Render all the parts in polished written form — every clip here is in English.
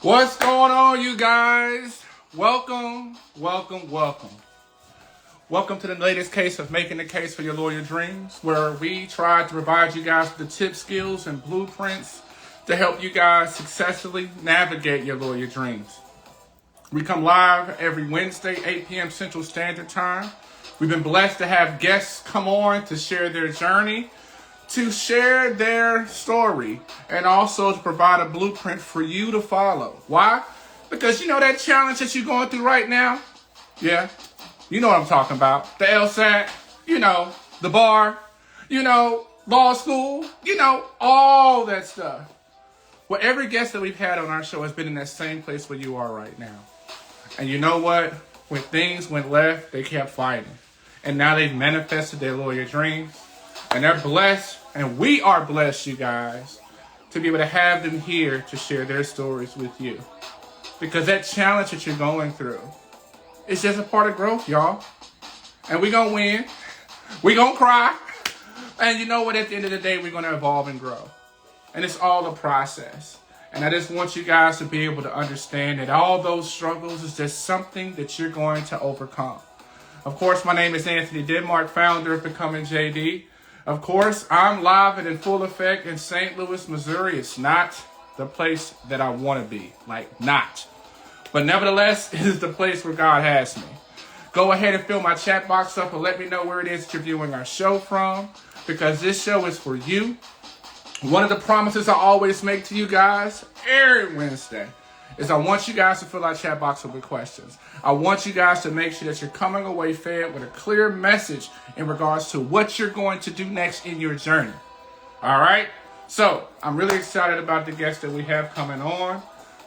What's going on, you guys? Welcome, welcome, welcome. Welcome to the latest case of Making the Case for Your Lawyer Dreams, where we try to provide you guys with the tips, skills, and blueprints to help you guys successfully navigate your lawyer dreams. We come live every Wednesday, 8 p.m. Central Standard Time. We've been blessed to have guests come on to share their journey, to share their story, and also to provide a blueprint for you to follow. Why? Because you know that challenge that you're going through right now? Yeah, you know what I'm talking about. The LSAT, the bar, law school, all that stuff. Well, every guest that we've had on our show has been in that same place where you are right now. And you know what? When things went left, they kept fighting. And now they've manifested their lawyer dreams. And they're blessed, and we are blessed, you guys, to be able to have them here to share their stories with you. Because that challenge that you're going through is just a part of growth, y'all. And we're going to win. We're going to cry. And you know what? At the end of the day, we're going to evolve and grow. And it's all a process. And I just want you guys to be able to understand that all those struggles is just something that you're going to overcome. Of course, my name is Anthony Denmark, founder of Becoming JD. Of course, I'm live and in full effect in St. Louis, Missouri. It's not the place that I want to be. Not. But nevertheless, it is the place where God has me. Go ahead and fill my chat box up and let me know where it is that you're viewing our show from, because this show is for you. One of the promises I always make to you guys every Wednesday is I want you guys to fill our chat box with questions. I want you guys to make sure that you're coming away fed with a clear message in regards to what you're going to do next in your journey. All right? So, I'm really excited about the guest that we have coming on.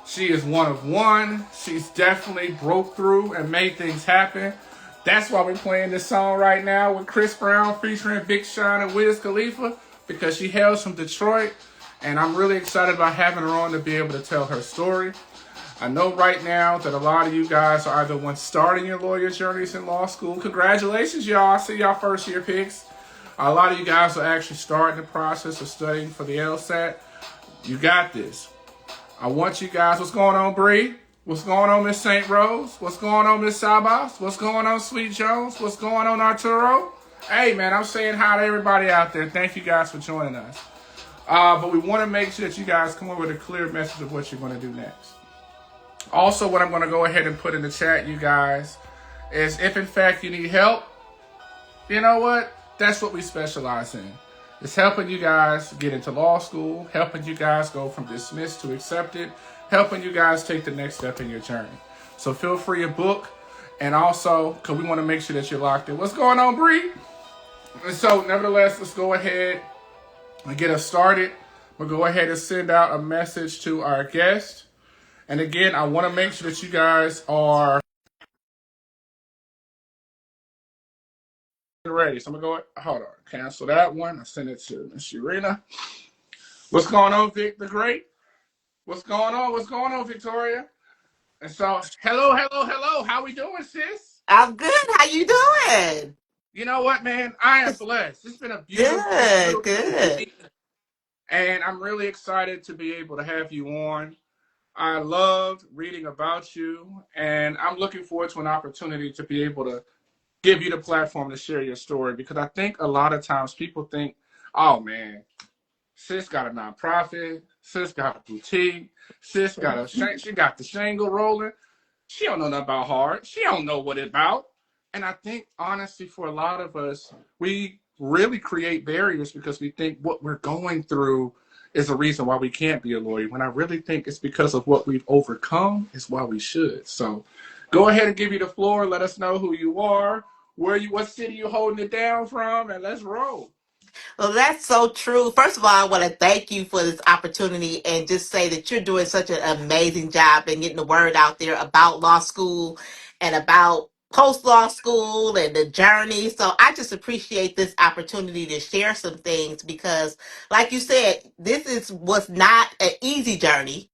She is one of one. She's definitely broke through and made things happen. That's why we're playing this song right now with Chris Brown featuring Big Sean and Wiz Khalifa, because she hails from Detroit, and I'm really excited about having her on to be able to tell her story. I know right now that a lot of you guys are either one starting your lawyer journeys in law school. Congratulations, y'all. I see y'all first year picks. A lot of you guys are actually starting the process of studying for the LSAT. You got this. I want you guys, what's going on, Bree? What's going on, Miss St. Rose? What's going on, Miss Sabas? What's going on, Sweet Jones? What's going on, Arturo? Hey, man, I'm saying hi to everybody out there. Thank you guys for joining us. But we want to make sure that you guys come up with a clear message of what you're going to do next. Also, what I'm going to go ahead and put in the chat, you guys, is if in fact you need help, you know what? That's what we specialize in. It's helping you guys get into law school, helping you guys go from dismissed to accepted, helping you guys take the next step in your journey. So feel free to book. And also, because we want to make sure that you're locked in. What's going on, Bree? And so, nevertheless, let's go ahead and get us started. We'll go ahead and send out a message to our guest. And again, I want to make sure that you guys are ready. So I'm going to go, hold on, cancel that one. I send it to Miss Urenia. What's going on, Vic the Great? What's going on? What's going on, Victoria? And so, hello. How we doing, sis? I'm good. How you doing? You know what, man? I am blessed. It's been a Good, beautiful good. week. And I'm really excited to be able to have you on. I loved reading about you, and I'm looking forward to an opportunity to be able to give you the platform to share your story, because I think a lot of times people think, oh man, sis got a nonprofit, sis got a boutique, sis got she got the shingle rolling. She don't know nothing about hard. She don't know what it's about. And I think, honestly, for a lot of us, we really create barriers because we think what we're going through is a reason why we can't be a lawyer, when I really think it's because of what we've overcome is why we should. So go ahead and give you the floor. Let us know who you are, what city you holding it down from, and let's roll. Well, that's so true. First of all, I want to thank you for this opportunity and just say that you're doing such an amazing job in getting the word out there about law school and about post law school and the journey. So I just appreciate this opportunity to share some things because, like you said, was not an easy journey.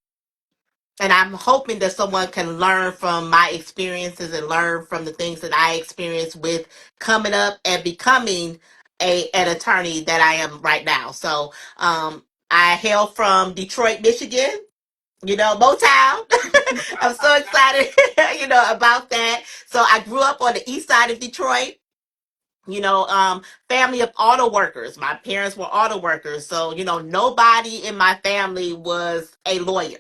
And I'm hoping that someone can learn from my experiences and learn from the things that I experienced with coming up and becoming an attorney that I am right now. So I hail from Detroit, Michigan. Motown. I'm so excited, about that. So I grew up on the east side of Detroit. Family of auto workers. My parents were auto workers. So, nobody in my family was a lawyer.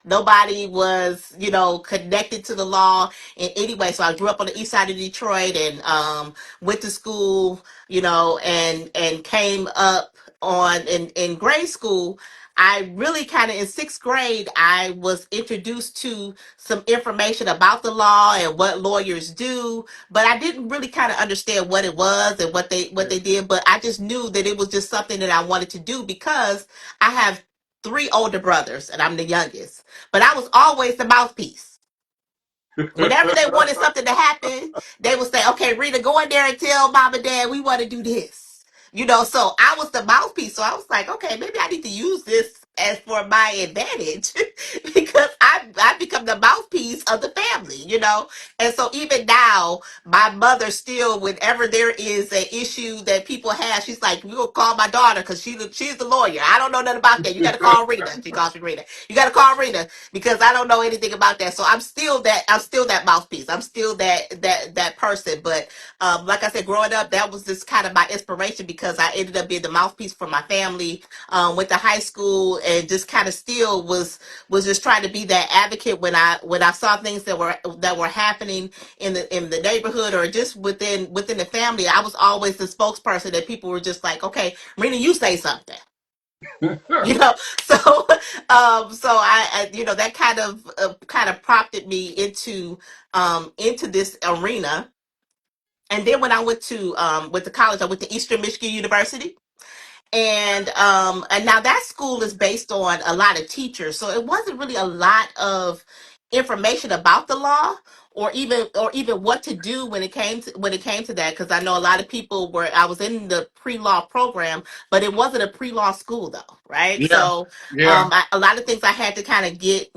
Nobody was, connected to the law in any way. So I grew up on the east side of Detroit and went to school, and came up in grade school. I really kind of in sixth grade, I was introduced to some information about the law and what lawyers do, but I didn't really kind of understand what it was and what they did. But I just knew that it was just something that I wanted to do because I have three older brothers and I'm the youngest. But I was always the mouthpiece. Whenever they wanted something to happen, they would say, "Okay, Rita, go in there and tell mom and dad we want to do this." So I was the mouthpiece. So I was like, okay, maybe I need to use this as for my advantage because I become the mouthpiece of the family. And so even now, my mother still, whenever there is an issue that people have, she's like, "We will call my daughter because she's the lawyer. I don't know nothing about that. You got to call Rita." She calls me Rita. You got to call Rita because I don't know anything about that. So I'm still that mouthpiece. I'm still that person. But like I said, growing up, that was just kind of my inspiration because I ended up being the mouthpiece for my family. Went to high school and just kind of still was just trying to be that advocate when I saw things that were happening in the neighborhood or just within the family. I was always the spokesperson that people were just like, okay, Rena, you say something. you know so that kind of prompted me into this arena. And then when I went to college, I went to Eastern Michigan University. And now that school is based on a lot of teachers, so it wasn't really a lot of information about the law or even what to do when it came to that, because I know a lot of people were I was in the pre-law program, but it wasn't a pre-law school though, right? Yeah. So Yeah. a lot of things I had to kind of get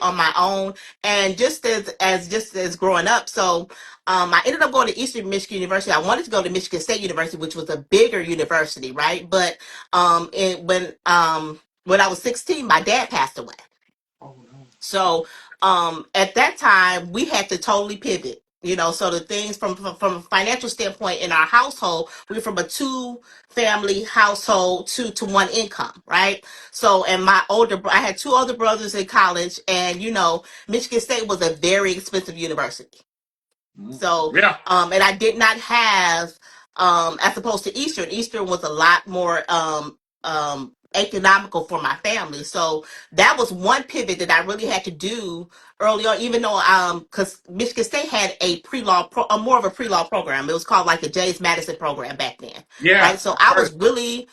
on my own. And just as growing up. So I ended up going to Eastern Michigan University. I wanted to go to Michigan State University, which was a bigger university, right? But when I was 16, my dad passed away. Oh no. So at that time, we had to totally pivot. So the things from a financial standpoint in our household, we were from a two family household to one income, right? So, and I had two older brothers in college, and Michigan State was a very expensive university. Mm. So, Yeah. and I did not have, as opposed to Eastern. Eastern was a lot more economical for my family. So that was one pivot that I really had to do early on, even though because Michigan State had a more of a pre-law program. It was called like the James Madison program back then, Yeah. right? So I've I heard was of that. really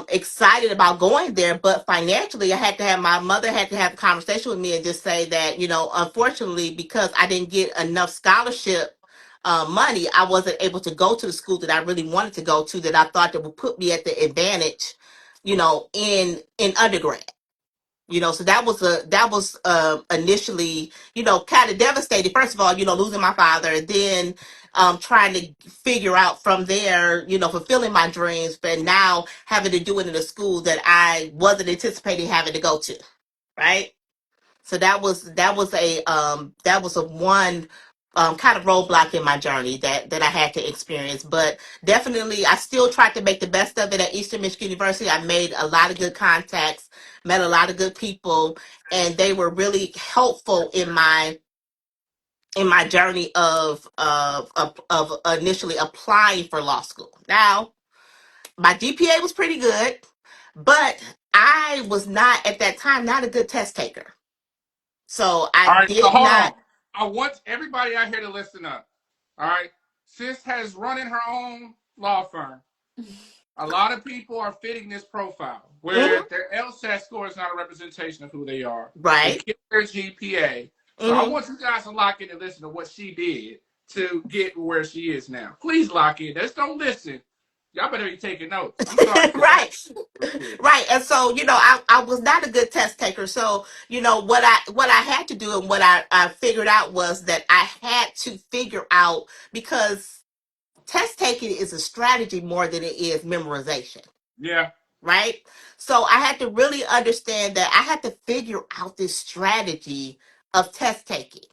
excited about going there, but financially, my mother had to have a conversation with me and just say that, unfortunately, because I didn't get enough scholarship money, I wasn't able to go to the school that I really wanted to go to, that I thought that would put me at the advantage, in undergrad. So that was initially, kind of devastating. First of all, losing my father, then trying to figure out from there, fulfilling my dreams, but now having to do it in a school that I wasn't anticipating having to go to, right? So that was a one kind of roadblock in my journey that I had to experience. But definitely, I still tried to make the best of it at Eastern Michigan University. I made a lot of good contacts, met a lot of good people, and they were really helpful in my journey of initially applying for law school. Now, my GPA was pretty good, but I was not at that time not a good test taker. So All I right. So did hold not. on. I want everybody out here to listen up. All right. Sis has running her own law firm. A lot of people are fitting this profile where Mhm. their LSAT score is not a representation of who they are. They Right. kill their GPA. So I Hmm. want you guys to lock in and listen to what she did to get where she is now. Please lock in. Just don't listen. Y'all better be taking notes. I'm sorry to say Right. real quick. Right. And so, I was not a good test taker. So, what I had to do and what I figured out was that I had to figure out, because test taking is a strategy more than it is memorization. Yeah. right? So I had to really understand that I had to figure out this strategy of test taking.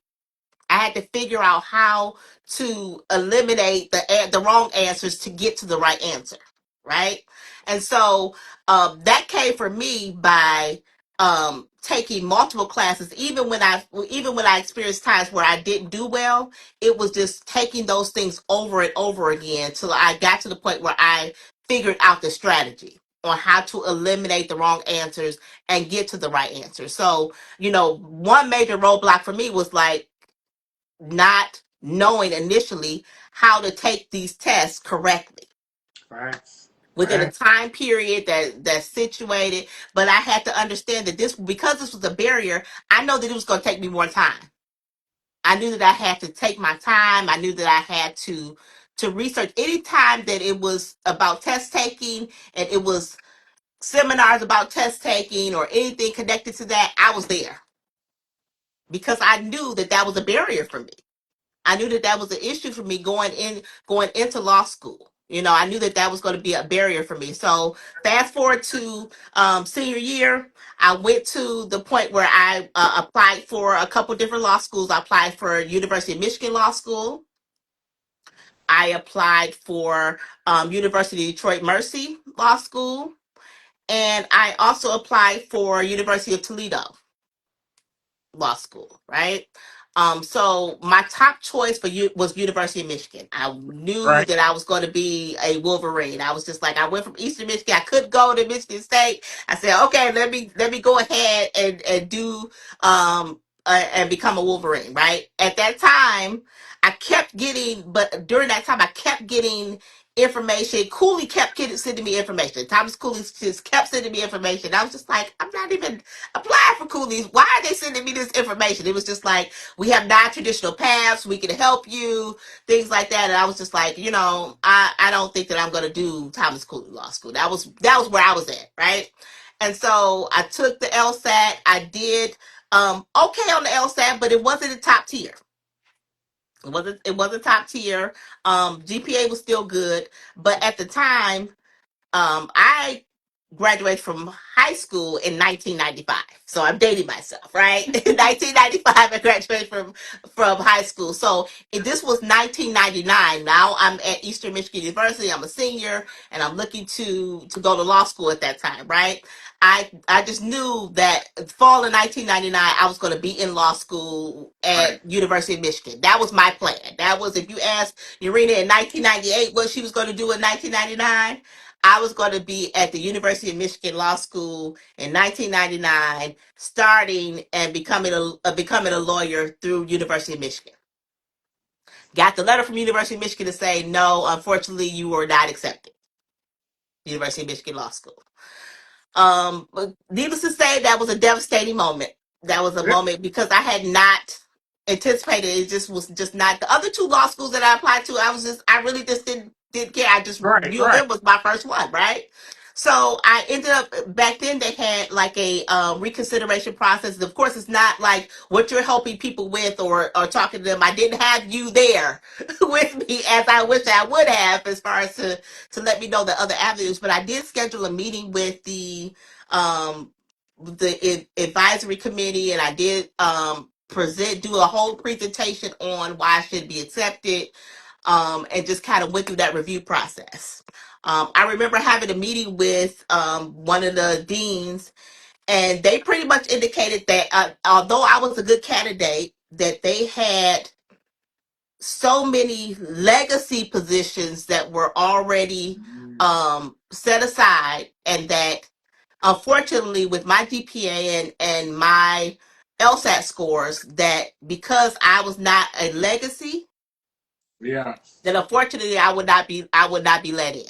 I had to figure out how to eliminate the wrong answers to get to the right answer, right? And so that came for me by taking multiple classes. Even when I experienced times where I didn't do well, it was just taking those things over and over again till I got to the point where I figured out the strategy on how to eliminate the wrong answers and get to the right answer. So, one major roadblock for me was like not knowing initially how to take these tests correctly Facts. within a Facts. time period that's situated. But I had to understand that because this was a barrier, I know that it was going to take me more time. I knew that I had to take my time. I knew that I had to research any time that it was about test taking and it was seminars about test taking or anything connected to that. I was there because I knew that that was a barrier for me. I knew that that was an issue for me going into law school. I knew that that was going to be a barrier for me. So fast forward to senior year, I went to the point where I applied for a couple different law schools. I applied for University of Michigan Law School. I applied for University of Detroit Mercy Law School, and I also applied for University of Toledo Law School, right? So my top choice for you was University of Michigan. I knew Right. that I was going to be a Wolverine. I was just like, I went from Eastern Michigan. I couldn't go to Michigan State. I said, okay, let me go ahead and do and become a Wolverine. Right at that time, but during that time, I kept getting information. Cooley kept sending me information. Thomas Cooley just kept sending me information. I was just like, I'm not even apply for Coolies. Why are they sending me this information? It was just like, we have non-traditional paths. We can help you, things like that. And I was just like, I don't think that I'm going to do Thomas Cooley Law School. That was where I was at, right? And so I took the LSAT. I did okay on the LSAT, but it wasn't the top tier. It wasn't top tier. GPA was still good, but at the time, I graduated from high school in 1995. So I'm dating myself, right? In 1995, I graduated from high school. So if this was 1999. Now I'm at Eastern Michigan University. I'm a senior, and I'm looking to go to law school at that time, right? I just knew that fall of 1999, I was going to be in law school Right. at University of Michigan. That was my plan. That was, if you asked Urenia in 1998 what she was going to do in 1999, I was going to be at the University of Michigan Law School in 1999, starting and becoming a lawyer through University of Michigan. Got the letter from University of Michigan to say, no, unfortunately, you were not accepted. University of Michigan Law School. But needless to say, that was a devastating moment. That was a Yeah. moment because I had not anticipated. It just was just not the other two law schools that I applied to. I really just didn't care. I just Right. U of Right. M was my first one, right? So I ended up back then. They had like a reconsideration process. And of course, it's not like what you're helping people with or talking to them. I didn't have you there with me as I wish I would have, as far as to let me know the other avenues. But I did schedule a meeting with the advisory committee, and I did do a whole presentation on why I should be accepted, and just kind of went through that review process. I remember having a meeting with one of the deans, and they pretty much indicated that although I was a good candidate, that they had so many legacy positions that were already set aside, and that unfortunately with my GPA and my LSAT scores, that because I was not a legacy, Yeah. that unfortunately I would not be let in.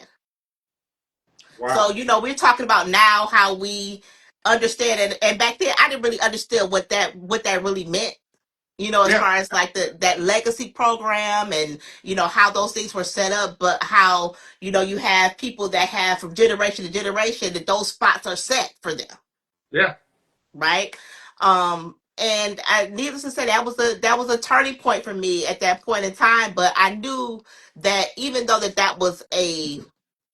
So Wow. we're talking about now how we understand it, and back then I didn't really understand what that really meant, as Yeah. far as like that legacy program, and how those things were set up, but how you have people that have from generation to generation that those spots are set for them, Yeah. right? And needless to say, that was a turning point for me at that point in time. But I knew that even though that was a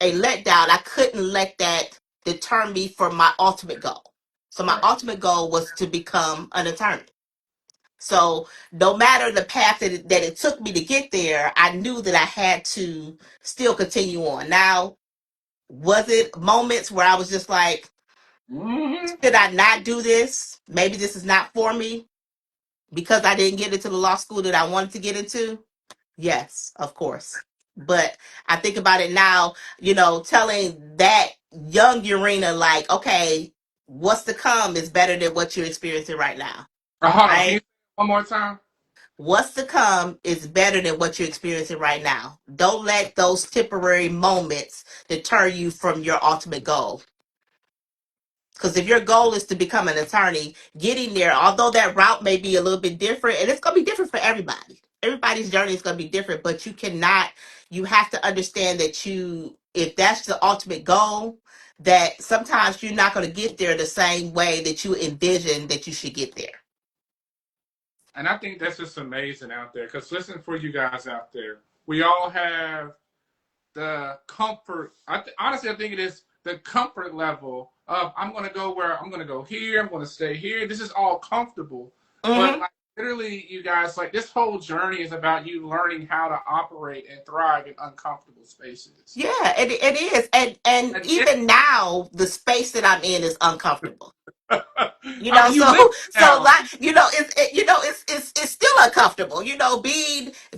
letdown, I couldn't let that deter me from my ultimate goal. So my Right. ultimate goal was to become an attorney. So no matter the path that it took me to get there, I knew that I had to still continue on. Now, was it moments where I was just like, Hmm. should I not do this? Maybe this is not for me because I didn't get into the law school that I wanted to get into? Yes, of course. But I think about it now, telling that young Urena, like, okay, what's to come is better than what you're experiencing right now, Hold on. Can you right? say it one more time? What's to come is better than what you're experiencing right now. Don't let those temporary moments deter you from your ultimate goal. Because if your goal is to become an attorney, getting there, although that route may be a little bit different, and it's going to be different for everybody. Everybody's journey is going to be different, but you have to understand that if that's the ultimate goal, that sometimes you're not going to get there the same way that you envision that you should get there. And I think that's just amazing out there. Because listen, for you guys out there, we all have the comfort. Honestly, I think it is the comfort level of I'm going to go where I'm going to go here. I'm going to stay here. This is all comfortable. But Hmm. like literally, you guys, like this whole journey is about you learning how to operate and thrive in uncomfortable spaces. Yeah, it is. And And even now, the space that I'm in is uncomfortable. I mean, you live So now. like, it's still uncomfortable,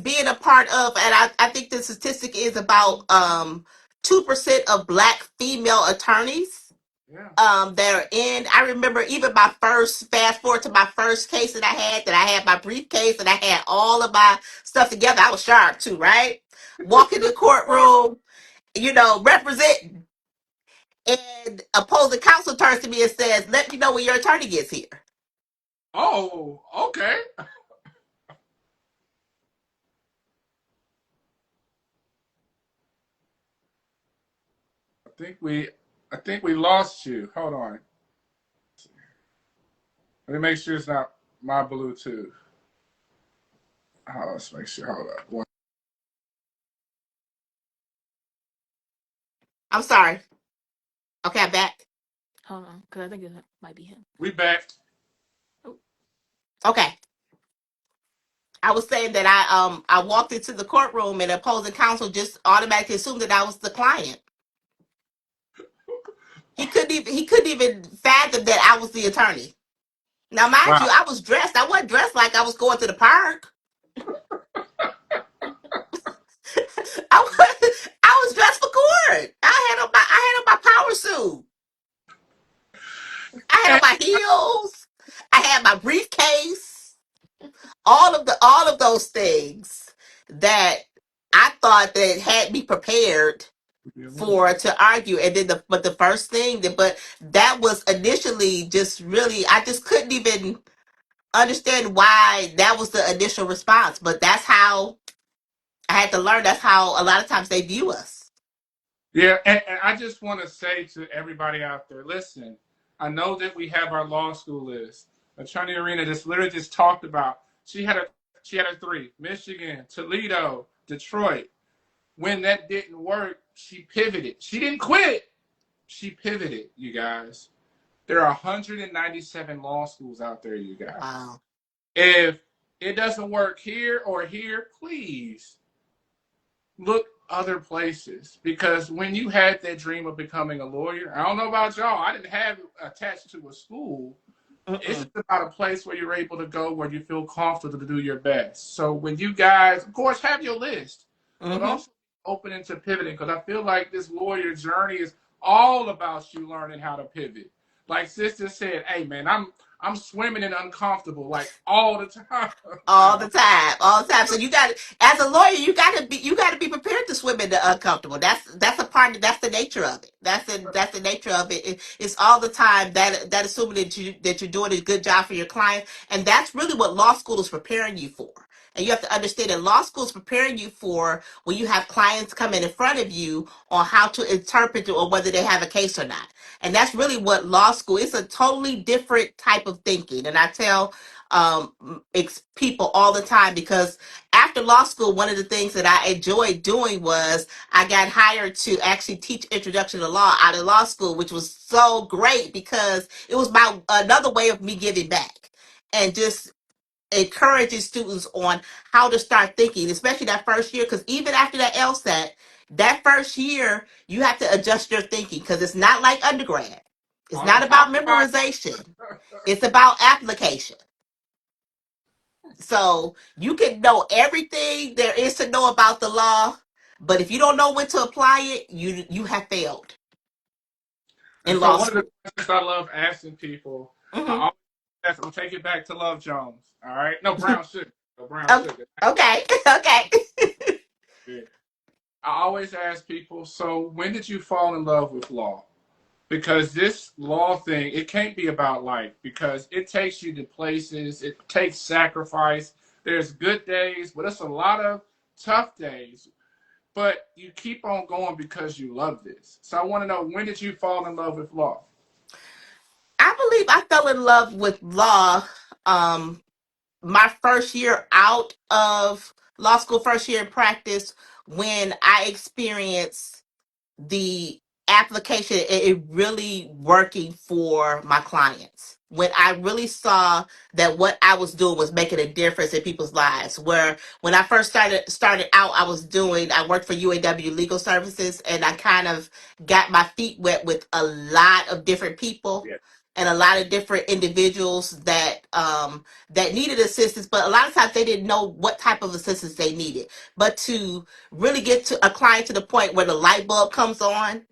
being a part of, and I think the statistic is about 2% of black female attorneys Yeah. that are in. I remember even my first, fast forward to my first case that I had my briefcase and I had all of my stuff together. I was sharp too, right? Walk in the courtroom, represent, and opposing counsel turns to me and says, "Let me know when your attorney gets here." Oh, okay. I think we, I think we lost you. Hold on. Let me make sure it's not my Bluetooth. Oh, let's make sure. Hold up. I'm sorry. Okay, I'm back. Hold on, because I think it might be him. We back. Oh, Okay. I was saying that I walked into the courtroom and opposing counsel just automatically assumed that I was the client. He couldn't even fathom that I was the attorney. Now, mind you, Wow. I was dressed. I wasn't dressed like I was going to the park. I was dressed for court. I had on my power suit. I had on And, my heels. I had my briefcase. All of those things that I thought that had me prepared for to argue. And then the first thing but that was initially just really, I just couldn't even understand why that was the initial response. But that's how I had to learn. That's how a lot of times they view us. yeah, and I just want to say to everybody out there, listen, I know that we have our law school list. Attorney Arena just literally just talked about she had a three: Michigan, Toledo, Detroit. When that didn't work, she pivoted. She didn't quit. She pivoted, you guys. There are 197 law schools out there, you guys. Wow. If it doesn't work here or here, please look other places. Because when you had that dream of becoming a lawyer, I don't know about y'all, I didn't have it attached to a school. It's Mm-mm. just about a place where you're able to go where you feel comfortable to do your best. So when you guys, of course, have your list, but Mm-hmm. also open into pivoting because I feel like this lawyer journey is all about you learning how to pivot. Like sister said, hey man, I'm swimming in uncomfortable like all the time All the now. time, all the time. So as a lawyer, you got to be prepared to swim in the uncomfortable. That's a part. That's the nature of it. That's the nature of it. It's all the time that assuming that you're doing a good job for your client, and that's really what law school is preparing you for. And you have to understand that law school is preparing you for when you have clients come in front of you on how to interpret it or whether they have a case or not. And that's really what law school is, a totally different type of thinking. And I tell people all the time, because after law school, one of the things that I enjoyed doing was I got hired to actually teach introduction to law out of law school, which was so great because it was my another way of me giving back and just encouraging students on how to start thinking, especially that first year. Because even after that LSAT, that first year, you have to adjust your thinking because it's not like undergrad. It's All that not about talk about memorization, it's about application. So you can know everything there is to know about the law, but if you don't know when to apply it, you have failed And in so law one of the school. questions I love asking people, I Hmm. always ask, I'm take it back to Love Jones. All right, no brown sugar, no brown Okay, sugar. okay, okay. Yeah. I always ask people, so when did you fall in love with law? Because this law thing, it can't be about life because it takes you to places, it takes sacrifice. There's good days, but it's a lot of tough days. But you keep on going because you love this. So I want to know, when did you fall in love with law? I believe I fell in love with law um my first year out of law school, first year in practice, when I experienced the application, it really working for my clients. When I really saw that what I was doing was making a difference in people's lives. Where when I first started out, I worked for UAW Legal Services, and I kind of got my feet wet with a lot of different people Yeah. and a lot of different individuals that needed assistance, but a lot of times they didn't know what type of assistance they needed. But to really get to a client to the point where the light bulb comes on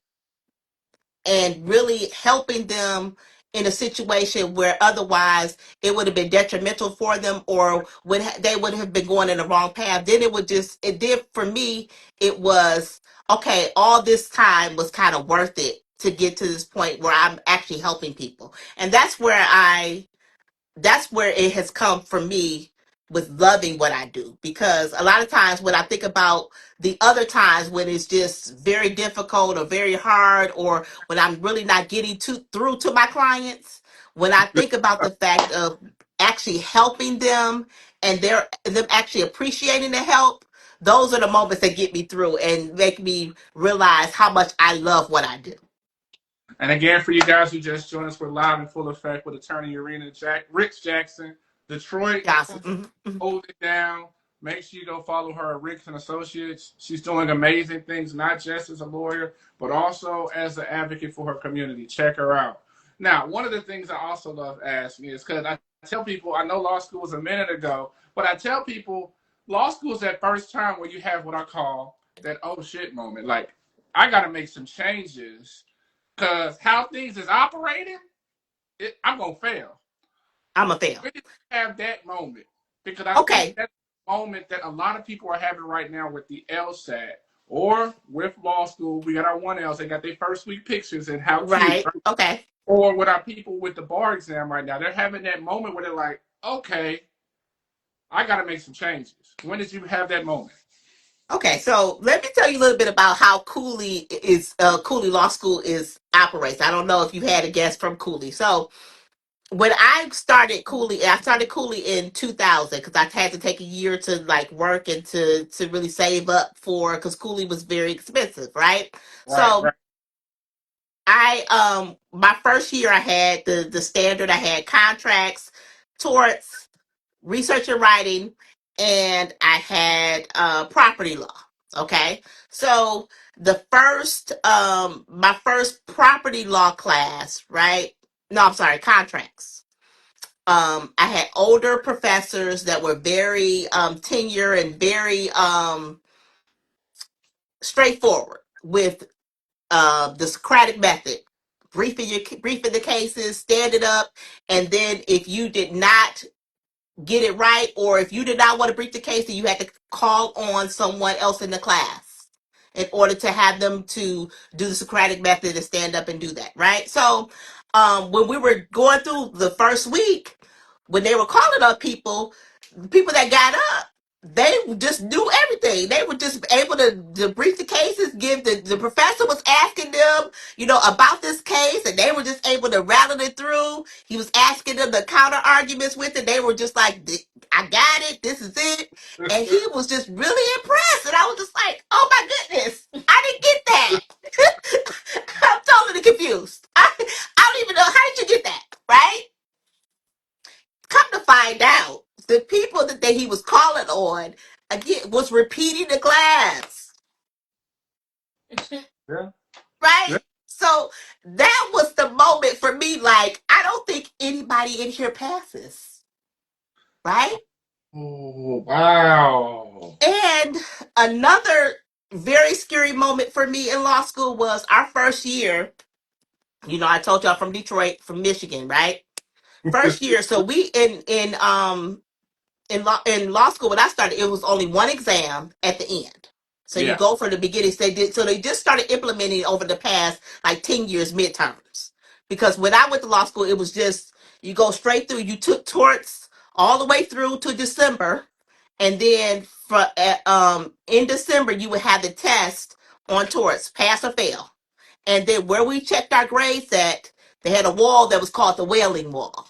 and really helping them in a situation where otherwise it would have been detrimental for them, or they would have been going in the wrong path, then it did for me. It was okay, all this time was kind of worth it to get to this point where I'm actually helping people. And that's where it has come for me with loving what I do. Because a lot of times when I think about the other times when it's just very difficult or very hard, or when I'm really not getting through to my clients, when I think about the fact of actually helping them and them actually appreciating the help, those are the moments that get me through and make me realize how much I love what I do. And again, for you guys who just joined us, we're live in full effect with attorney Urenia Rich Jackson, Detroit. Johnson. Mhm. Hold it down. Make sure you go follow her at Ricks and Associates. She's doing amazing things, not just as a lawyer, but also as an advocate for her community. Check her out. Now, one of the things I also love asking is because I tell people, I know law school was a minute ago, but I tell people law school is that first time where you have what I call that oh shit moment. Like, I got to make some changes because how things is operating, I'm going to fail. I'm a fail. When did you have that moment? Because I think Okay. that's the moment that a lot of people are having right now with the LSAT or with law school. We got our 1Ls. They got their first week pictures and how cute. Right. Okay. Or with our people with the bar exam right now, they're having that moment where they're like, okay, I got to make some changes. When did you have that moment? Okay, so let me tell you a little bit about how Cooley Law School is operates. I don't know if you had a guest from Cooley. So when I started Cooley in 2000 because I had to take a year to like work and to really save up for because Cooley was very expensive, right? Right, So right, I my first year I had the standard. I had contracts, torts, research and writing, and I had property law. Okay. So my first property law class, right? No, I'm sorry, contracts. I had older professors that were very tenure and very straightforward with the Socratic method, briefing the cases, stand it up, and then if you did not get it right, or if you did not want to brief the case, then you had to call on someone else in the class in order to have them to do the Socratic method and stand up and do that, right? So when we were going through the first week, when they were calling up people that got up, they just knew everything. They were just able to brief the cases, give the professor was asking them, about this case, and they were just able to rattle it through. He was asking them the counter arguments with it. They were just like, I got it, this is it. And he was just really impressed. And I was just like, oh my goodness, I didn't get that. I'm totally confused. I don't even know, how did you get that? Right? Come to find out, the people that he was calling on again was repeating the class, Yeah. right? Yeah. So that was the moment for me. Like, I don't think anybody in here passes, right? Oh, wow. And another very scary moment for me in law school was our first year. I told y'all from Detroit, from Michigan, right? First year. So we in law school when I started, it was only one exam at the end. So you Yeah. go from the beginning. So they just started implementing over the past like 10 years midterms. Because when I went to law school, it was just you go straight through. You took torts all the way through to December, and then in December you would have the test on torts, pass or fail. And then where we checked our grades at, they had a wall that was called the Wailing Wall.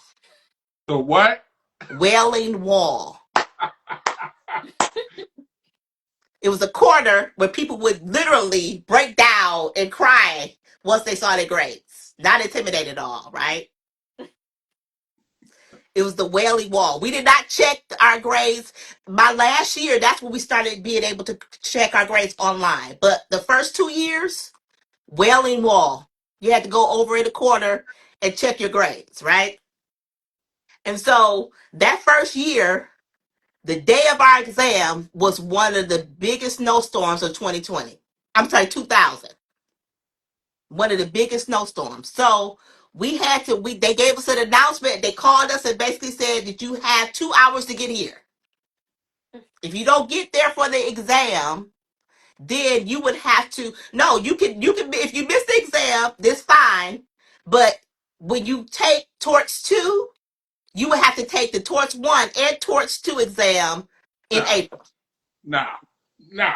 So what? Wailing Wall. It was a corner where people would literally break down and cry once they saw their grades. Not intimidated at all, right? It was the Wailing Wall. We did not check our grades. My last year, that's when we started being able to check our grades online. But the first 2 years, Wailing Wall. You had to go over in the corner and check your grades, right? And so that first year, the day of our exam was one of the biggest snowstorms of 2020. I'm sorry, 2000. One of the biggest snowstorms. So they gave us an announcement. They called us and basically said that you have 2 hours to get here. If you don't get there for the exam, then you would have to, no, you can, if you miss the exam, that's fine. But when you take torts 2, you would have to take the torts 1 and torts 2 exam in Nah. April. Nah. Nah.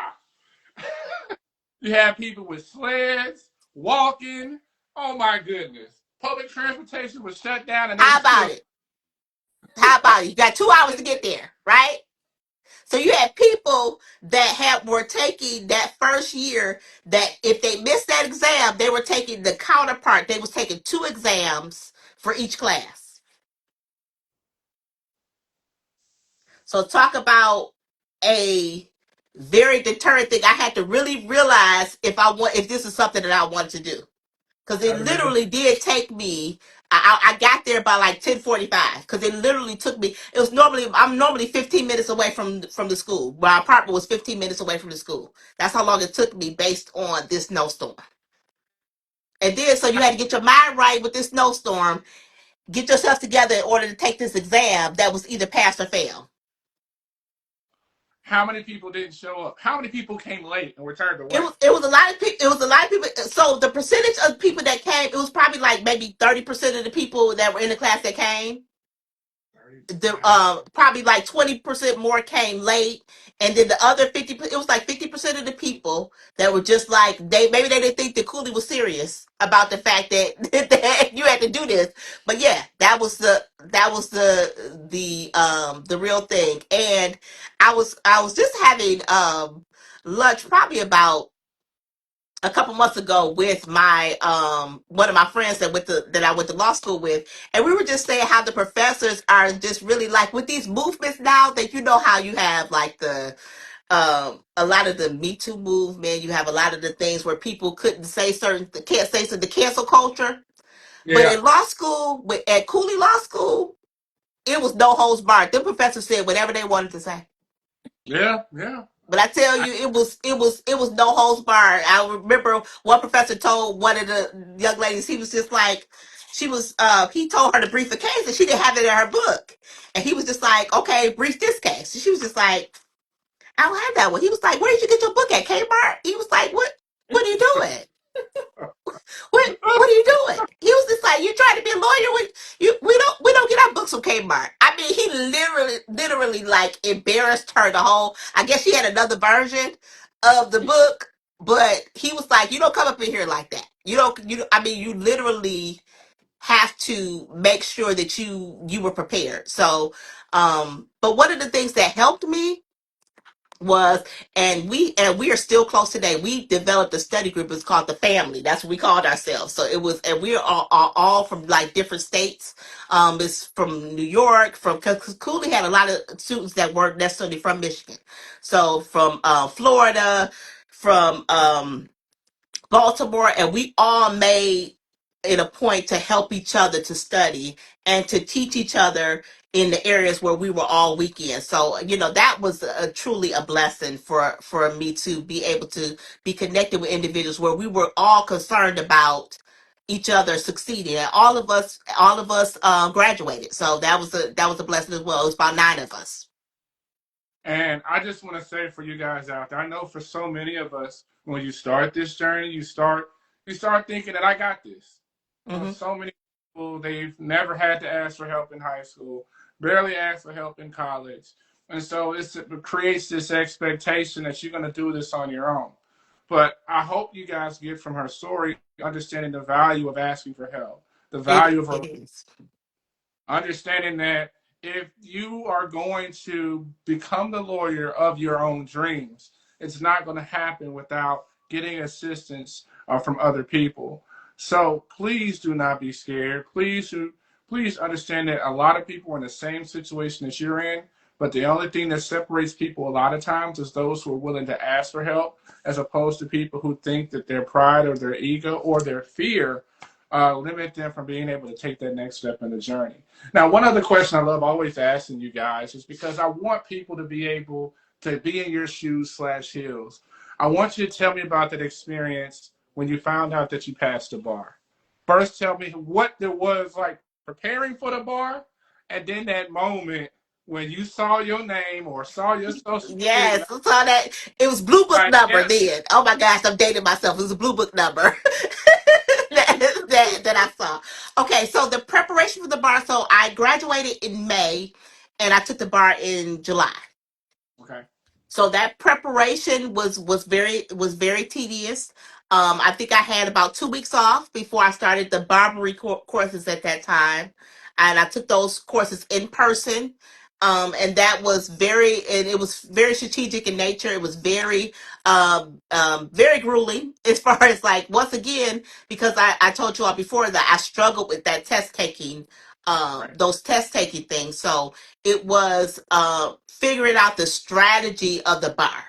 You have people with sleds walking. Oh my goodness. Public transportation was shut down and they How still. about it? How about it? You got 2 hours to get there, right? So you had people that were taking that first year that if they missed that exam, they were taking the counterpart. They was taking 2 exams for each class. So talk about a very deterrent thing. I had to really realize if this is something that I wanted to do. Because it Gotta make it. literally did take me. I got there by like 10:45 because it literally took me. I'm normally 15 minutes away from the school. My apartment was 15 minutes away from the school. That's how long it took me based on this snowstorm. And then so you had to get your mind right with this snowstorm, get yourself together in order to take this exam that was either pass or fail. How many people didn't show up? How many people came late and were turned It away? was it was a lot of people. It was a lot of people. So the percentage of people that came, it was probably like maybe 30% of the people that were in the class that came. 30. The Wow. probably like 20% more came late, and then the other 50, it was like 50% of the people that were just like, they didn't think that Cooley was serious about the fact that, that you had to do this. But yeah, that was the real thing. And I was just having lunch probably about a couple months ago with my one of my friends that I went to law school with, and we were just saying how the professors are just really like with these movements now, that how you have like the a lot of the Me Too movement, you have a lot of the things where people can't say, so the cancel culture. But Yeah. in law school, at Cooley Law School, it was no holds barred. The professors said whatever they wanted to say. Yeah. Yeah. But I tell I, you, it was no holds barred. I remember one professor told one of the young ladies, he was just like, he told her to brief a case and she didn't have it in her book. And he was just like, okay, brief this case. And she was just like, I don't have that one. He was like, where did you get your book at, Kmart? He was like, what are you doing? What are you doing? He was just like, you trying to be a lawyer with you? We don't get our books from Kmart. I mean, he literally like embarrassed her the whole. I guess she had another version of the book, but he was like, "You don't come up in here like that. You don't. You. I mean, you literally have to make sure that you were prepared." So, but one of the things that helped me was, and we are still close today. We developed a study group. It's called the Family. That's what we called ourselves. So it was, and we're all from like different states. It's from New York, from because Cooley had a lot of students that weren't necessarily from Michigan. So from Florida, from Baltimore, and we all made it a point to help each other to study and to teach each other in the areas where we were all weekends. So, that was truly a blessing for me to be able to be connected with individuals where we were all concerned about each other succeeding, and all of us graduated. So that was a blessing as well. It was about 9 of us. And I just want to say for you guys out there, I know for so many of us, when you start this journey, you start thinking that I got this. Hmm. So many people, they've never had to ask for help in high school, barely asked for help in college, and so it creates this expectation that you're going to do this on your own. But I hope you guys get from her story understanding the value of asking for help, the It value of her is. understanding that if you are going to become the lawyer of your own dreams, it's not going to happen without getting assistance from other people. So please do not be scared. Please understand that a lot of people are in the same situation that you're in, but the only thing that separates people a lot of times is those who are willing to ask for help, as opposed to people who think that their pride or their ego or their fear limit them from being able to take that next step in the journey. Now, one other question I love always asking you guys is because I want people to be able to be in your shoes slash heels. I want you to tell me about that experience when you found out that you passed the bar. First, tell me what there was like preparing for the bar, and then that moment when you saw your name or saw your social security Yes, number. I saw that. It was Blue Book Like, number yes, then. Oh my gosh, I'm dating myself. It was a Blue Book number that I saw. Okay, so the preparation for the bar. So I graduated in May, and I took the bar in July. okay, So that preparation was very tedious. I think I had about 2 weeks off before I started the Barbary courses at that time, and I took those courses in person. And that was and it was very strategic in nature. It was very grueling as far as like once again because I told you all before that I struggled with that test taking, right, those test taking things. So it was figuring out the strategy of the bar,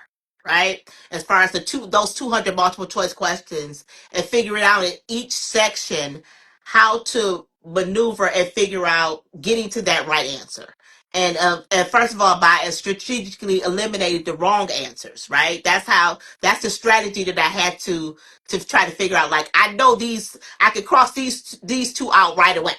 right? As far as those 200 multiple choice questions, and figuring out in each section how to maneuver and figure out getting to that right answer. And first of all, by strategically eliminating the wrong answers, right? That's the strategy that I had to try to figure out. Like I know I could cross these two out right away,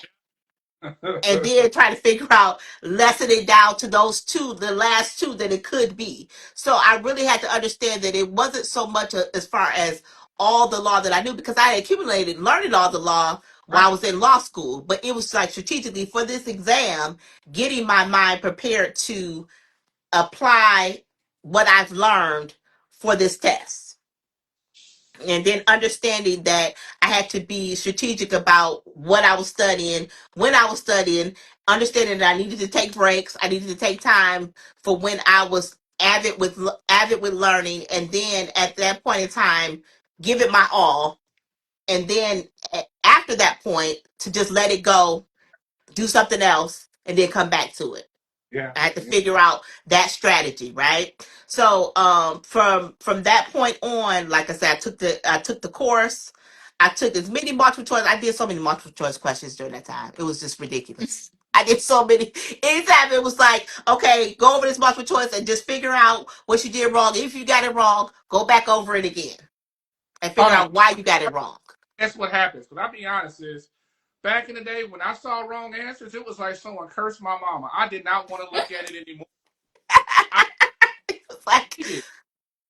and then try to figure out lessen it down to those two, the last two that it could be. So I really had to understand that it wasn't so much as far as all the law that I knew because I had accumulated learning all the law while I right. was in law school, but it was like strategically for this exam, getting my mind prepared to apply what I've learned for this test, and then understanding that I had to be strategic about what I was studying, when I was studying, understanding that I needed to take breaks, I needed to take time for when I was avid with learning, and then at that point in time, give it my all, and then after that point, to just let it go, do something else, and then come back to it. Yeah, I had to yeah. figure out that strategy, right? So from that point on, like I said, I took the course. I took as many multiple choice. I did so many multiple choice questions during that time. It was just ridiculous. I did so many. Anytime it was like, okay, go over this multiple choice and just figure out what you did wrong. If you got it wrong, go back over it again and Oh figure no, out why you got it wrong. that's what happens. Because I'll be honest, is back in the day when I saw wrong answers, it was like someone cursed my mama. I did not want to look at it anymore. I It's like, did.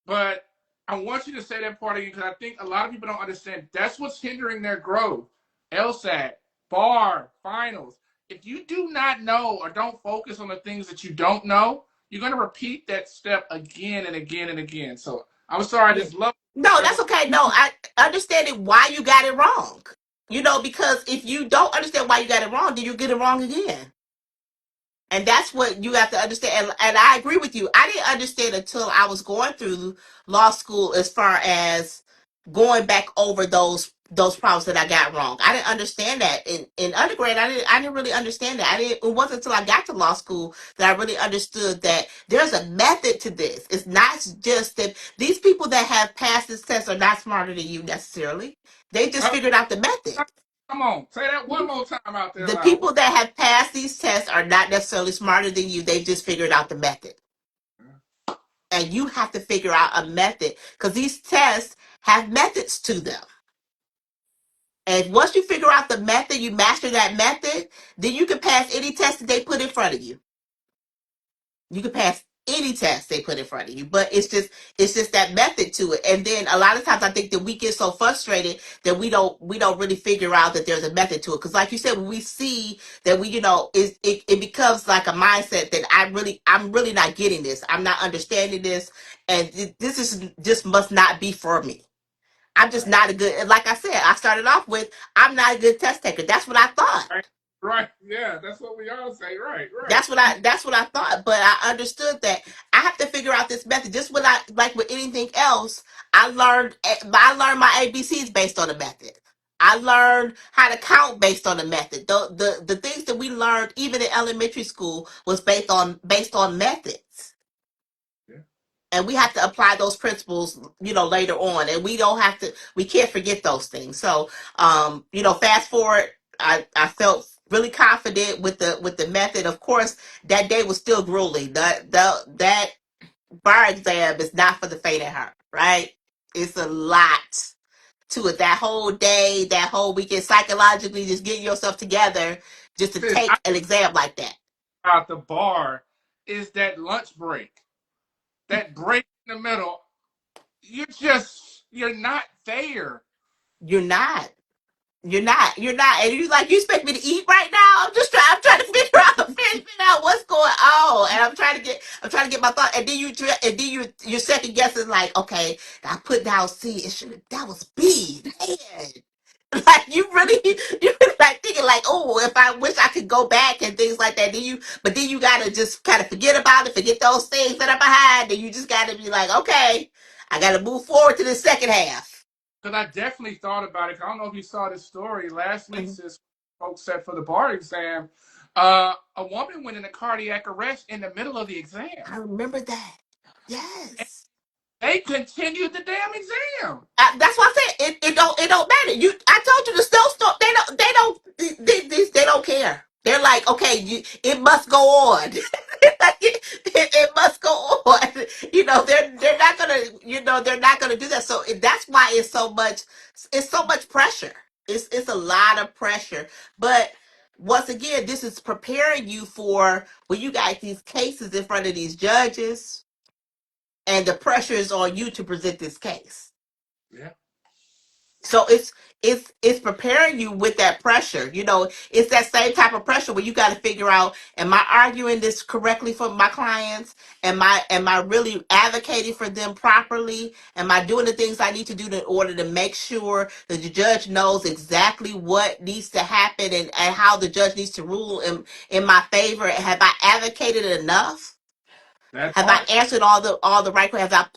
But I want you to say that part again because I think a lot of people don't understand. That's what's hindering their growth. LSAT, bar, finals. if you do not know or don't focus on the things that you don't know, you're going to repeat that step again and again and again. So I'm sorry, I Yeah. just love No, every. that's okay. No, I understanding why you got it wrong. Because if you don't understand why you got it wrong, then you get it wrong again. And that's what you have to understand. And I agree with you. I didn't understand until I was going through law school as far as going back over those problems that I got wrong. I didn't understand that in undergrad. I didn't really understand that. It wasn't until I got to law school that I really understood that there's a method to this. It's not just that these people that have passed this test are not smarter than you necessarily. They just Uh, figured out the method. come on, say that one more time out there The loud. people that have passed these tests are not necessarily smarter than you. They've just figured out the method. And you have to figure out a method because these tests have methods to them. And once you figure out the method, you master that method, then you can pass any test that they put in front of you. You can pass any test they put in front of you, but it's just that method to it. And then a lot of times I think that we get so frustrated that we don't really figure out that there's a method to it. Because like you said, when we see that it becomes like a mindset that I'm really not getting this. I'm not understanding this, and this is just must not be for me. I'm just Right, not a good. Like I said, I started off with I'm not a good test taker. That's what I thought. right, right. Yeah, that's what we all say. Right, right. That's what I thought, but I understood that I have to figure out this method. Just when I like with anything else, I learned my ABCs based on the method. I learned how to count based on the method. The things that we learned even in elementary school was based on methods. Yeah. And we have to apply those principles, later on. And we can't forget those things. So fast forward, I felt really confident with the method. Of course, that day was still grueling. That bar exam is not for the faint of heart, right? It's a lot to it. That whole day, that whole weekend, psychologically just getting yourself together just to Sis, I take an exam like that. out the bar is that lunch break, that break in the middle. You're not there. You're not. You're not, and you expect me to eat right now? I'm trying to figure out what's going on, and I'm trying to get my thought, and you're second guessing like, okay, I put down C, that was B, man. Like you really like thinking like, oh, if I wish I could go back and things like that. But then you gotta just kind of forget about it, forget those things that are behind, and you just gotta be like, okay, I gotta move forward to the second half. Because I definitely thought about it. I don't know if you saw this story last week, Mhm. since folks set for the bar exam. A woman went in a cardiac arrest in the middle of the exam. I remember that. And Yes. they continued the damn exam. That's why I said it don't matter. I told you the snowstorm. They don't care. They're like, okay, it must go on. it must go on. They're not gonna do that. So that's why it's so much pressure. It's a lot of pressure. But once again, this is preparing you for when you got these cases in front of these judges, and the pressure is on you to present this case. Yeah. So it's preparing you with that pressure. It's that same type of pressure where you got to figure out: am I arguing this correctly for my clients? Am I really advocating for them properly? Am I doing the things I need to do in order to make sure that the judge knows exactly what needs to happen, and how the judge needs to rule in my favor? Have I advocated enough? That Have I part. answered all the right questions? Have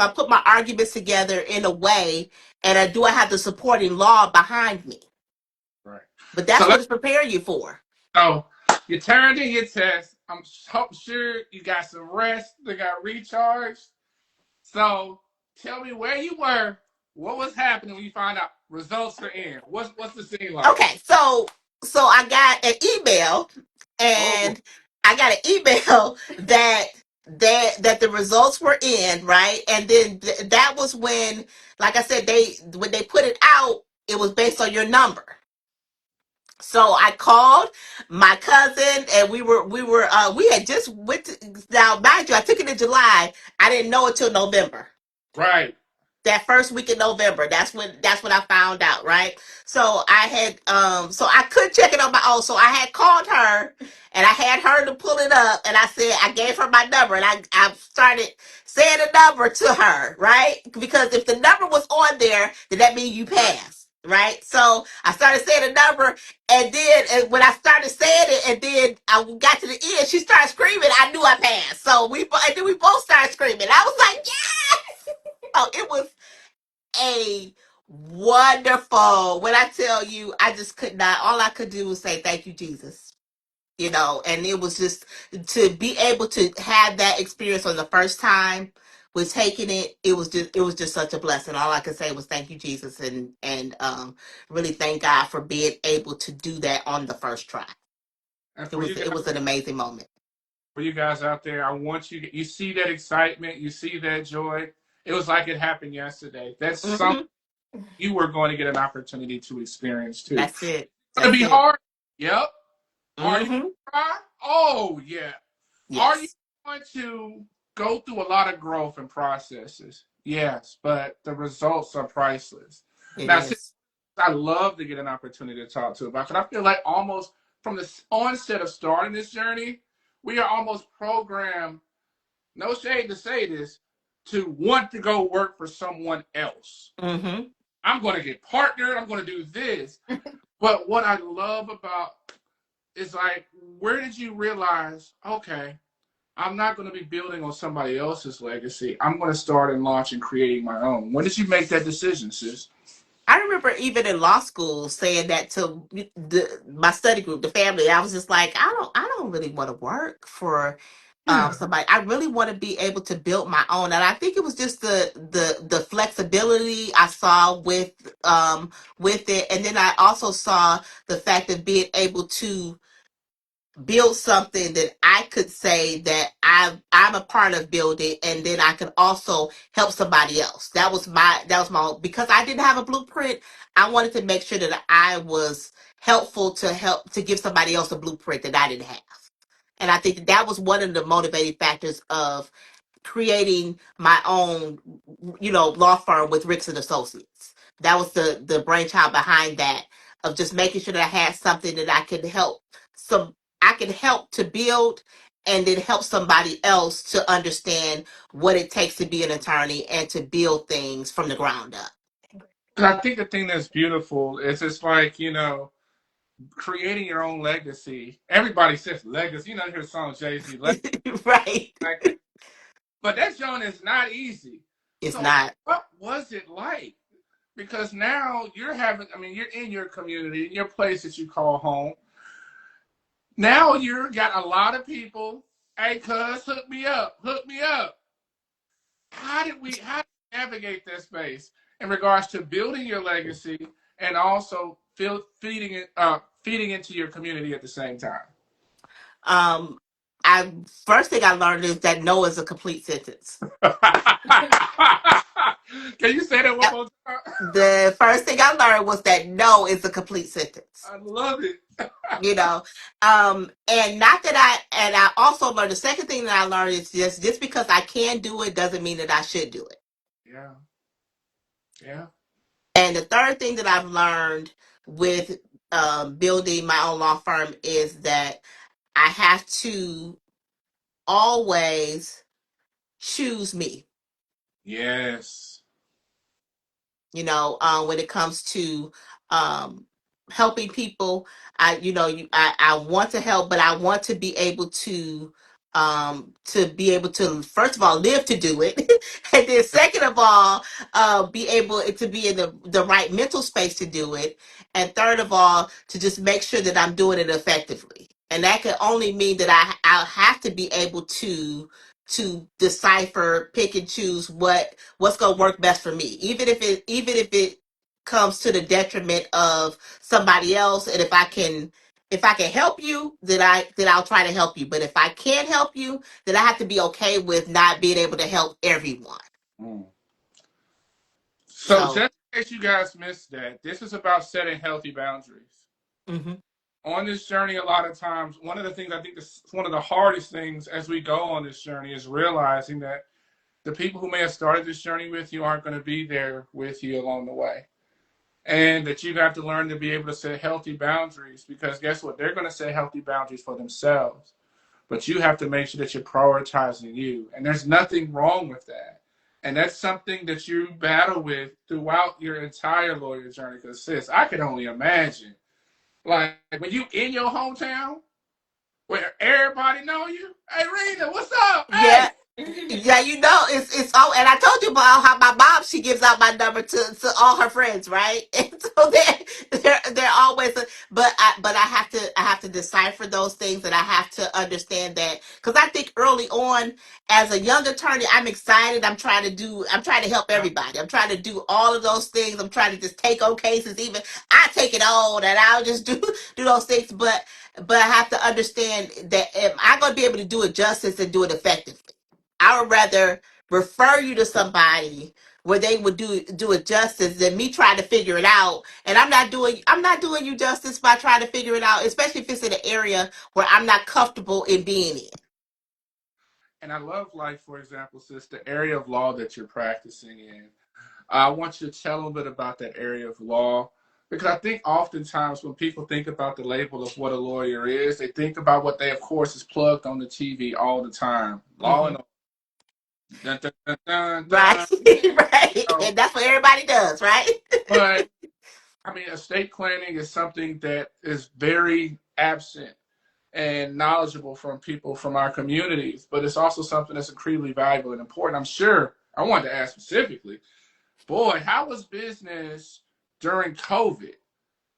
I put my arguments together in a way, and do I have the supporting law behind me? Right. But So that's what let's it's preparing you for. so you turned in your test. I'm sure you got some rest. They got recharged. So tell me where you were. What was happening when you find out results are in? What's the scene like? Okay, so I got an email, Oh boy. and I got an email that the results were in, right, and then that was when, like I said, when they put it out, it was based on your number. So I called my cousin, and we had just went to, now mind you, I took it in July. I didn't know it till November. Right. that first week in November. That's when I found out, right? So I had so I could check it on my own. So I had called her and I had her to pull it up and I said I gave her my number and I started saying the number to her, right? Because if the number was on there, then that means you passed. Right, so I started saying the number, and then when I started saying it, and then I got to the end, she started screaming. I knew I passed, so and then we both started screaming. I was like, "Yeah!" Oh, it was a wonderful. When I tell you, I just could not. All I could do was say, "Thank you, Jesus." And it was just to be able to have that experience on the first time with taking it. It was just such a blessing. All I could say was, "Thank you, Jesus," and really thank God for being able to do that on the first try. And It was it was an amazing moment. for you guys out there, I want you see that excitement, you see that joy. It was like it happened yesterday. That's something Hmm. you were going to get an opportunity to experience too. That's it. It's going to That's be it. hard. Yep. Are you going Hmm. to try? Oh, yeah. Are you Yes, going to go through a lot of growth and processes? Yes, but the results are priceless. it Now, since is. I love to get an opportunity to talk to about, because I feel like almost from the onset of starting this journey, we are almost programmed, no shade to say this, to want to go work for someone else. Hmm. I'm going to get partnered. I'm going to do this. But what I love about is like, where did you realize, okay, I'm not going to be building on somebody else's legacy. I'm going to start and launch and creating my own. When did you make that decision, sis? I remember even in law school saying that to my study group, the family. I was just like, I don't really want to work for Yeah. somebody. I really want to be able to build my own, and I think it was just the flexibility I saw with it, and then I also saw the fact of being able to build something that I could say that I'm a part of building, and then I could also help somebody else. That was my because I didn't have a blueprint. I wanted to make sure that I was helpful to help to give somebody else a blueprint that I didn't have. And I think that was one of the motivating factors of creating my own, law firm with Ricks and Associates. That was the brainchild behind that, of just making sure that I had something that I could help to build, and then help somebody else to understand what it takes to be an attorney and to build things from the ground up. Because I think the thing that's beautiful is it's like, creating your own legacy. Everybody says legacy. You know, hear the song Jay-Z, Right. legacy. But that John is not easy. It's So not. what was it like? Because now you're in your community, in your place that you call home. Now you got a lot of people, hey, cuz, hook me up. How did we navigate that space in regards to building your legacy and also feeding into your community at the same time? Um, I First thing I learned is that no is a complete sentence. Can you say that one more time? The first thing I learned was that no is a complete sentence. I love it. You know, and not that and I also learned the second thing that I learned is just because I can do it doesn't mean that I should do it. Yeah, yeah, And the third thing that I've learned with building my own law firm is that I have to always choose me. yes, When it comes to um helping people. I want to help, but I want to be able to first of all live to do it, and then second of all be able to be in the right mental space to do it, and third of all to just make sure that I'm doing it effectively. And that can only mean that I'll have to be able to decipher, pick and choose what's going to work best for me, even if it comes to the detriment of somebody else. And if I can help you, then I'll try to help you. But if I can't help you, then I have to be okay with not being able to help everyone. mm. So just So, in case you guys missed that, this is about setting healthy boundaries. mhm. On this journey, a lot of times, one of the things I think is one of the hardest things as we go on this journey is realizing that the people who may have started this journey with you aren't going to be there with you along the way. And that you have to learn to be able to set healthy boundaries, because guess what? They're going to set healthy boundaries for themselves. But you have to make sure that you're prioritizing you. And there's nothing wrong with that. And that's something that you battle with throughout your entire lawyer journey. Because, sis, I can only imagine. Like, when you in your hometown, where everybody know you, hey, Rita, what's up? Yeah. Hey! Yeah, you know, it's all, and I told you about how my mom, she gives out my number to all her friends, right? And so they're always, but I have to decipher those things, and I have to understand that, because I think early on, as a young attorney, I'm excited. I'm trying to help everybody. I'm trying to do all of those things. I'm trying to just take on cases. Even I take it on, and I'll just do those things. But I have to understand that if I'm going to be able to do it justice and do it effectively, I would rather refer you to somebody where they would do it justice than me trying to figure it out. And I'm not doing you justice by trying to figure it out, especially if it's in an area where I'm not comfortable in being in. And I love, like, for example, sis, the area of law that you're practicing in. I want you to tell a little bit about that area of law, because I think oftentimes when people think about the label of what a lawyer is, they think about what they, of course, is plugged on the TV all the time. Law Hmm. and order. Dun, dun, dun, dun, Right, dun, right, you know. and that's what everybody does, right? But I mean, estate planning is something that is very absent and knowledgeable from people from our communities, but it's also something that's incredibly valuable and important. I'm sure I wanted to ask specifically, boy, how was business during COVID?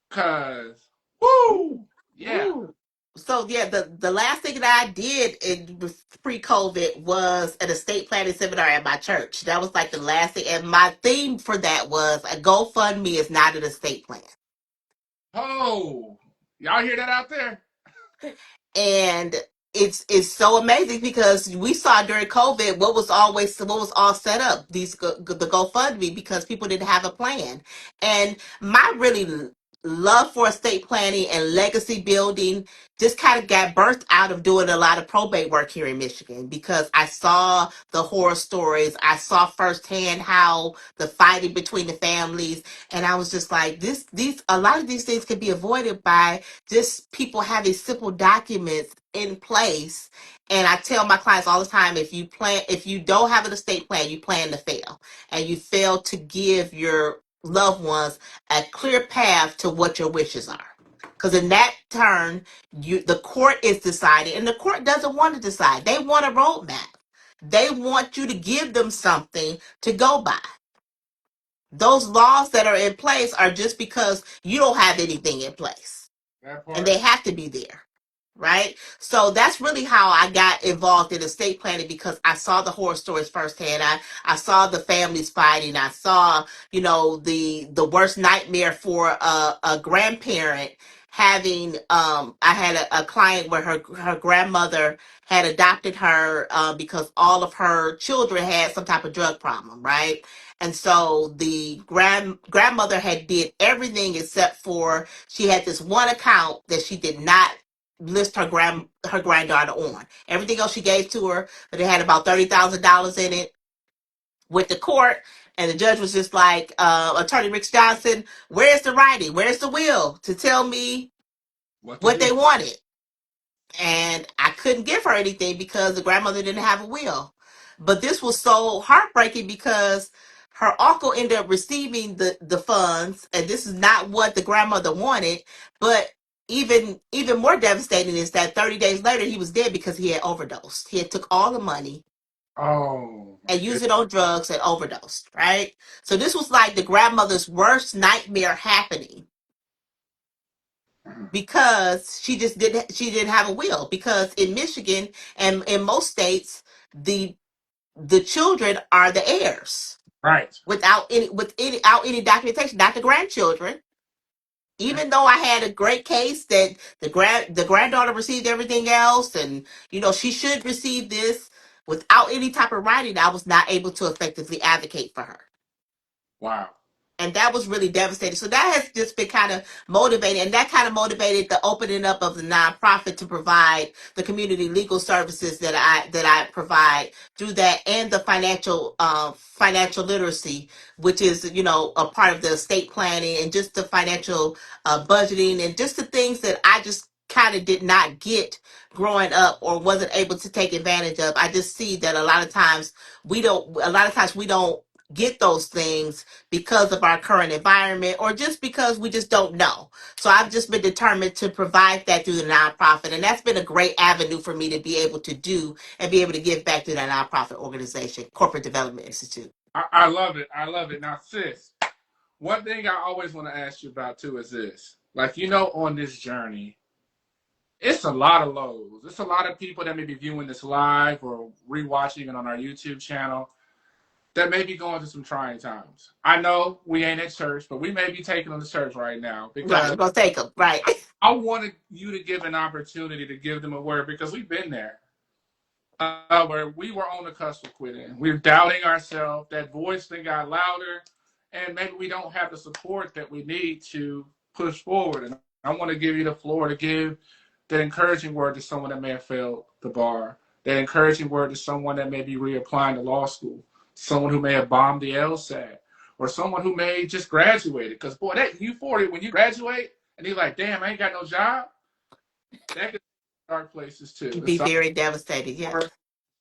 Cause, woo, yeah. Ooh. So yeah, the last thing that I did in pre-COVID was an estate planning seminar at my church. That was like the last thing, and my theme for that was a GoFundMe is not an estate plan. Oh, y'all hear that out there? And it's so amazing because we saw during COVID what was all set up, the GoFundMe, because people didn't have a plan. And my really love for estate planning and legacy building just kind of got birthed out of doing a lot of probate work here in Michigan, because I saw the horror stories. I saw firsthand how the fighting between the families, and I was just like, these a lot of these things could be avoided by just people having simple documents in place. And I tell my clients all the time, if you don't have an estate plan, you plan to fail. And you fail to give your loved ones a clear path to what your wishes are. Because in that turn, the court is deciding, and the court doesn't want to decide. They want a roadmap. They want you to give them something to go by. Those laws that are in place are just because you don't have anything in place, That and they part. have to be there, right? So that's really how I got involved in estate planning, because I saw the horror stories firsthand. I saw the families fighting. I saw, the worst nightmare for a grandparent having. I had a client where her grandmother had adopted her because all of her children had some type of drug problem, right? And so the grandmother had did everything except for she had this one account that she did not list her granddaughter on. Everything else she gave to her, but it had about $30,000 in it with the court. And the judge was just like, Attorney Rich Johnson, where's the writing? Where's the will to tell me What to what they do? wanted? And I couldn't give her anything because the grandmother didn't have a will. But this was so heartbreaking because her uncle ended up receiving the funds, and this is not what the grandmother wanted. But even more devastating is that 30 days later he was dead because he had overdosed. He had took all the money Oh my and used goodness. it on drugs and overdosed, right? So this was like the grandmother's worst nightmare happening because she didn't have a will, because in Michigan and in most states the children are the heirs Right. without any documentation, not the grandchildren. Even though I had a great case that the granddaughter received everything else, and she should receive this, without any type of writing, I was not able to effectively advocate for her. Wow. And that was really devastating. So that has just been kind of motivating, and that kind of motivated the opening up of the nonprofit to provide the community legal services that I provide through that, and the financial literacy, which is, a part of the estate planning and just the financial budgeting, and just the things that I just kind of did not get growing up or wasn't able to take advantage of. I just see that a lot of times we don't get those things because of our current environment, or just because we just don't know. So I've just been determined to provide that through the nonprofit. And that's been a great avenue for me to be able to do and be able to give back to that nonprofit organization, Corporate Development Institute. I love it. I love it. Now, sis, one thing I always want to ask you about too is this. Like, on this journey, it's a lot of lows. It's a lot of people that may be viewing this live or rewatching it on our YouTube channel that may be going through some trying times. I know we ain't at church, but we may be taking them to church right now Right. because We're going to take them. Right. I wanted you to give an opportunity to give them a word, because we've been there. Where we were on the cusp of quitting. We were doubting ourselves. That voice then got louder, and maybe we don't have the support that we need to push forward. And I want to give you the floor to give that encouraging word to someone that may have failed the bar, that encouraging word to someone that may be reapplying to law school, someone who may have bombed the LSAT, or someone who may just graduated. Because, boy, that U40, when you graduate and you're like, damn, I ain't got no job, that could be dark places too. Be So very devastated. Yeah.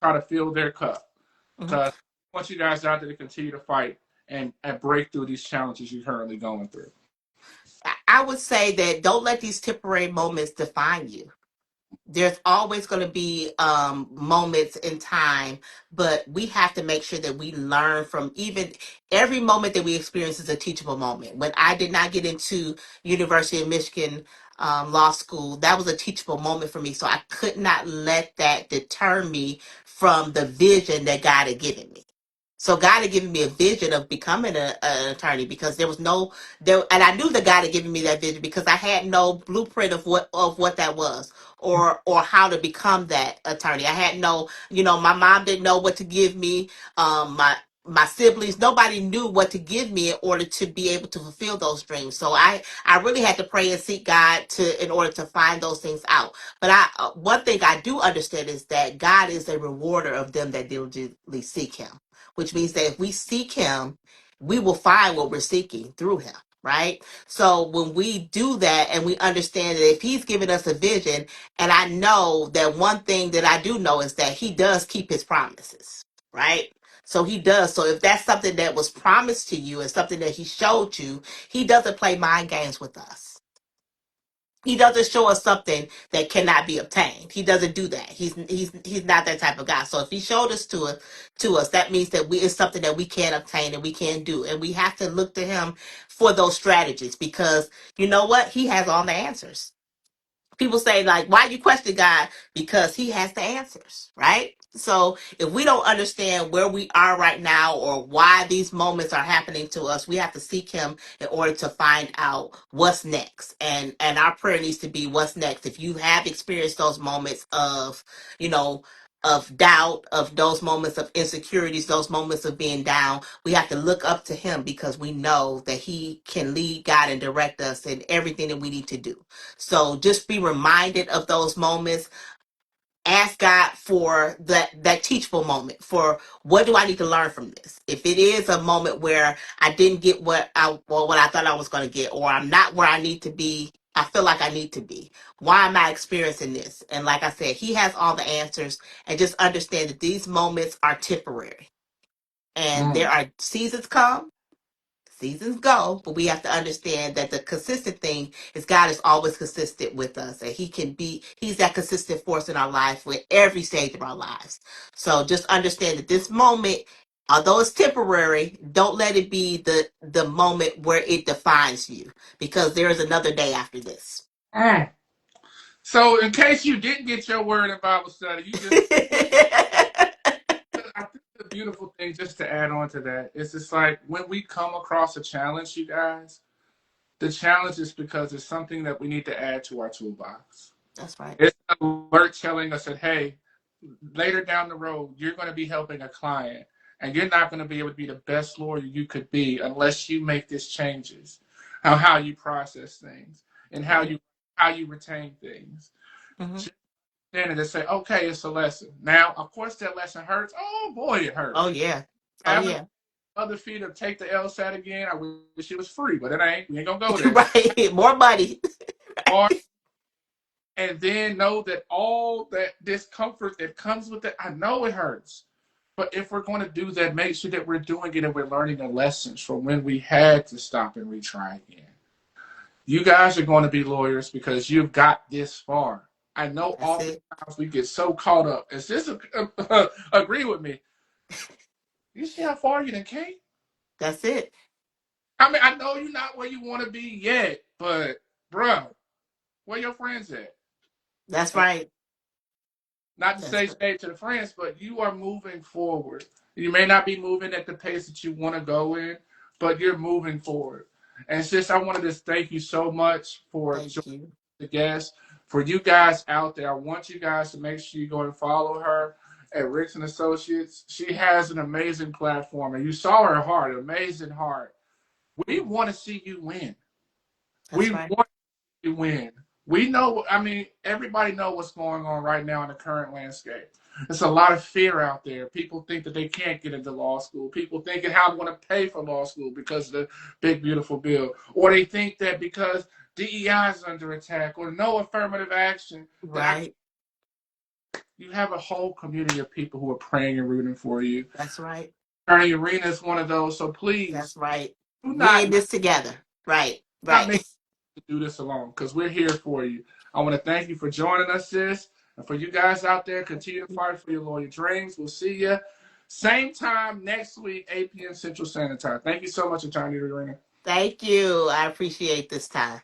try to fill their cup, Mhm. because I want you guys out there to continue to fight and break through these challenges you're currently going through. I would say that don't let these temporary moments define you. There's always going to be moments in time, but we have to make sure that we learn from even every moment that we experience is a teachable moment. When I did not get into University of Michigan law school, that was a teachable moment for me. So I could not let that deter me from the vision that God had given me. So God had given me a vision of becoming an attorney, because there was no there, and I knew that God had given me that vision because I had no blueprint of what that was, or how to become that attorney. I had no, my mom didn't know what to give me. My siblings, nobody knew what to give me in order to be able to fulfill those dreams. So I really had to pray and seek God in order to find those things out. But one thing I do understand is that God is a rewarder of them that diligently seek Him, which means that if we seek Him, we will find what we're seeking through Him. Right. So when we do that and we understand that if He's given us a vision, and I know that one thing that I do know is that He does keep His promises, right? So He does. So if that's something that was promised to you and something that He showed you, He doesn't play mind games with us. He doesn't show us something that cannot be obtained. He doesn't do that. He's not that type of guy. So if He showed us to us, that means that it's something that we can obtain and we can do, and we have to look to Him for those strategies, because you know what? He has all the answers. People say, like, why you question God? Because He has the answers, right? So if we don't understand where we are right now or why these moments are happening to us, we have to seek Him in order to find out what's next. And our prayer needs to be, what's next? If you have experienced those moments of, you know, of doubt, of those moments of insecurities, those moments of being down, we have to look up to Him, because we know that He can lead, guide, and direct us in everything that we need to do. So just be reminded of those moments. Ask God for that teachable moment, for what do I need to learn from this? If it is a moment where I didn't get what I thought I was going to get, or I'm not where I need to be, I feel like I need to be. Why am I experiencing this? And like I said, He has all the answers. And just understand that these moments are temporary, and there Mm. are seasons come, seasons go, but we have to understand that the consistent thing is God is always consistent with us, and He's that consistent force in our life with every stage of our lives. So just understand that this moment, although it's temporary, don't let it be the moment where it defines you, because there is another day after this. Mm. So, in case you didn't get your word in Bible study, you just, I think the beautiful thing, just to add on to that, is it's like when we come across a challenge, you guys, the challenge is because it's something that we need to add to our toolbox. That's right. It's an alert telling us that, hey, later down the road, you're going to be helping a client And you're not going to be able to be the best lawyer you could be unless you make these changes, how you process things and Right. how you retain things. Hmm. Then they say, okay, it's a lesson. Now, of course, that lesson hurts. Oh boy, it Oh hurts. yeah. Oh Having yeah. other feet to take the LSAT again, I wish it was free, but it ain't. We ain't gonna go there. Right. More money. Or and then know that all that discomfort that comes with it, I know it hurts. But if we're going to do that, make sure that we're doing it and we're learning the lessons from when we had to stop and retry again. You guys are going to be lawyers because you've got this far. I know That's it. oftentimes we get so caught up. Is this agree with me? You see how far you done came? That's it. I mean, I know you're not where you want to be yet, but bruh, where your friends at? That's And right. not to That's say right. stay to the friends, but you are moving forward. You may not be moving at the pace that you want to go in, but you're moving forward. And sis, I wanted to thank you so much for Thank you. the guest. For you guys out there, I want you guys to make sure you go and follow her at Ricks and Associates. She has an amazing platform, and you saw her heart, amazing heart. We Mm. want to see you win. We That's right. want you to win. We know, I mean, everybody know what's going on right now in the current landscape. There's a lot of fear out there. People think that they can't get into law school. People thinking how I'm going to pay for law school because of the big, beautiful bill. Or they think that because DEI is under attack or no affirmative action, that Right. you have a whole community of people who are praying and rooting for you. That's right. Attorney Urena is one of those. So That's please right. do We in not this together. Right. not Right. make to do this alone because we're here for you. I want to thank you for joining us, sis. And for you guys out there, continue to fight for your lawyer dreams. We'll see you same time next week, 8 p.m. Central Standard Time. Thank you so much, Attorney Urena. Thank you. I appreciate this time.